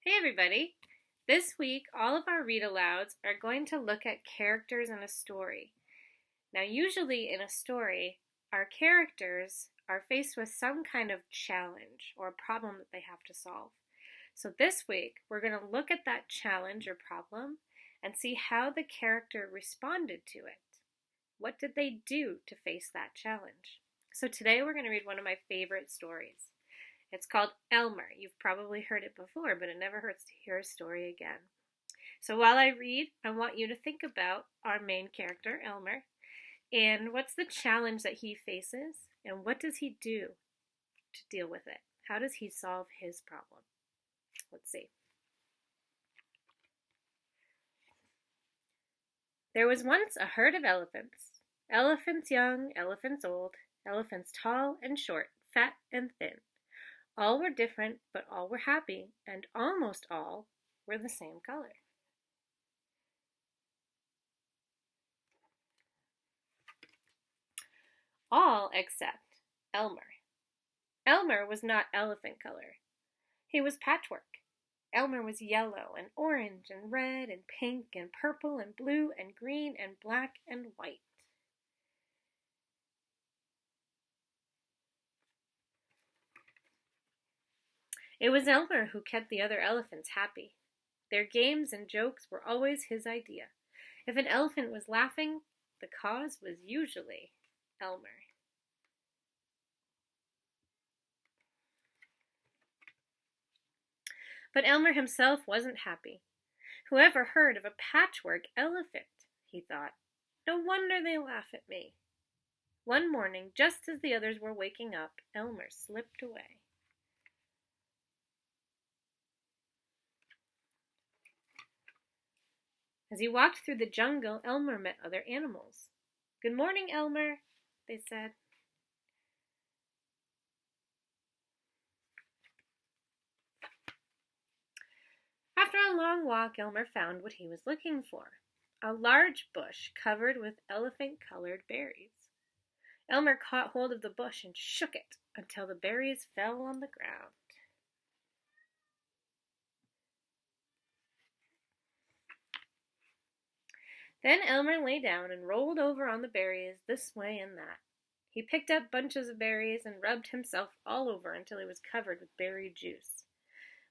Hey everybody! This week, all of our read alouds are going to look at characters in a story. Now, usually in a story, our characters are faced with some kind of challenge or problem that they have to solve. So this week, we're going to look at that challenge or problem and see how the character responded to it. What did they do to face that challenge? So today we're going to read one of my favorite stories. It's called Elmer. You've probably heard it before, but it never hurts to hear a story again. So while I read, I want you to think about our main character, Elmer, and what's the challenge that he faces, and what does he do to deal with it? How does he solve his problem? Let's see. There was once a herd of elephants. Elephants young, elephants old, elephants tall and short, fat and thin. All were different, but all were happy, and almost all were the same color. All except Elmer. Elmer was not elephant color. He was patchwork. Elmer was yellow and orange and red and pink and purple and blue and green and black and white. It was Elmer who kept the other elephants happy. Their games and jokes were always his idea. If an elephant was laughing, the cause was usually Elmer. But Elmer himself wasn't happy. Whoever heard of a patchwork elephant, he thought. No wonder they laugh at me. One morning, just as the others were waking up, Elmer slipped away. As he walked through the jungle, Elmer met other animals. "Good morning, Elmer," they said. After a long walk, Elmer found what he was looking for, a large bush covered with elephant-colored berries. Elmer caught hold of the bush and shook it until the berries fell on the ground. Then Elmer lay down and rolled over on the berries this way and that. He picked up bunches of berries and rubbed himself all over until he was covered with berry juice.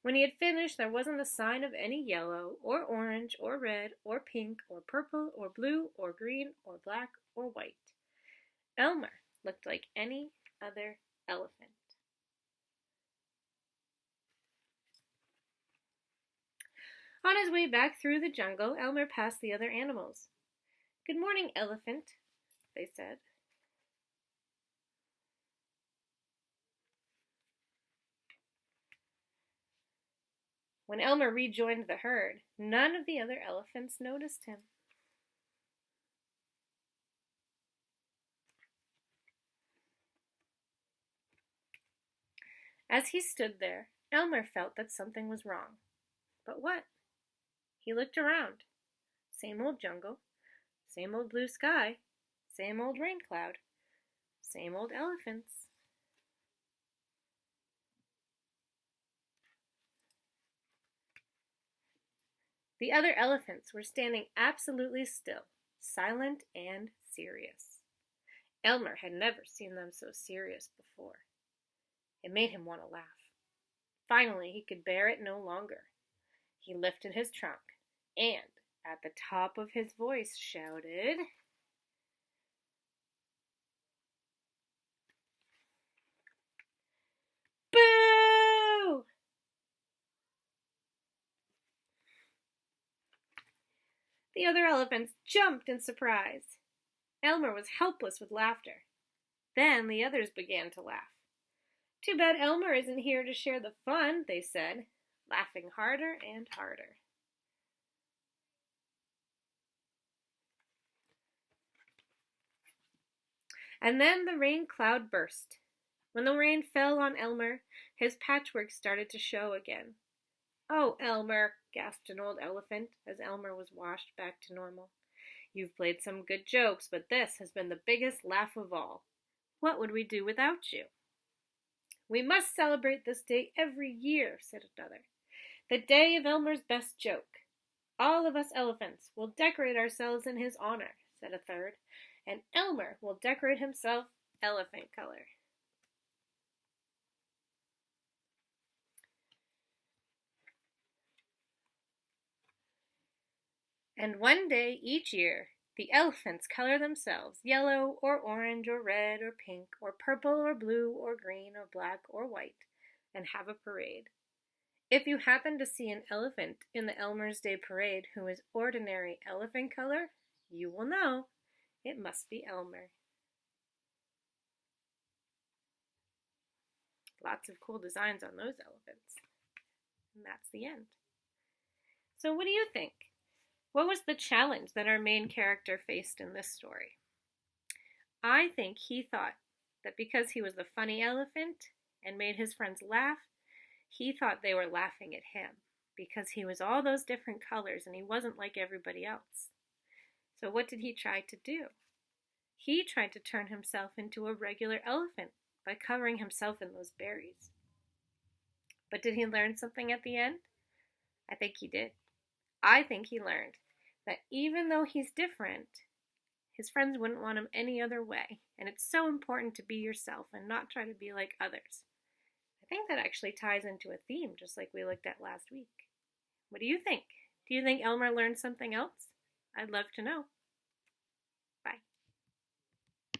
When he had finished, there wasn't a sign of any yellow, or orange, or red, or pink, or purple, or blue, or green, or black, or white. Elmer looked like any other elephant. On his way back through the jungle, Elmer passed the other animals. "Good morning, elephant," they said. When Elmer rejoined the herd, none of the other elephants noticed him. As he stood there, Elmer felt that something was wrong. But what? He looked around. Same old jungle, same old blue sky, same old rain cloud, same old elephants. The other elephants were standing absolutely still, silent and serious. Elmer had never seen them so serious before. It made him want to laugh. Finally, he could bear it no longer. He lifted his trunk and, at the top of his voice, shouted, "Boo!" The other elephants jumped in surprise. Elmer was helpless with laughter. Then the others began to laugh. "Too bad Elmer isn't here to share the fun," they said, laughing harder and harder. And then the rain cloud burst. When the rain fell on Elmer, his patchwork started to show again. "Oh, Elmer," gasped an old elephant as Elmer was washed back to normal. "You've played some good jokes, but this has been the biggest laugh of all. What would we do without you?" "We must celebrate this day every year," said another. The day of Elmer's best joke. All of us elephants will decorate ourselves in his honor, said a third, and Elmer will decorate himself elephant color. And one day each year, the elephants color themselves yellow or orange or red or pink or purple or blue or green or black or white and have a parade. If you happen to see an elephant in the Elmer's Day Parade who is ordinary elephant color, you will know it must be Elmer. Lots of cool designs on those elephants. And that's the end. So what do you think? What was the challenge that our main character faced in this story? I think he thought that because he was the funny elephant and made his friends laugh, he thought they were laughing at him because he was all those different colors and he wasn't like everybody else. So what did he try to do? He tried to turn himself into a regular elephant by covering himself in those berries. But did he learn something at the end? I think he did. I think he learned that even though he's different, his friends wouldn't want him any other way. And it's so important to be yourself and not try to be like others. I think that actually ties into a theme, just like we looked at last week. What do you think? Do you think Elmer learned something else? I'd love to know.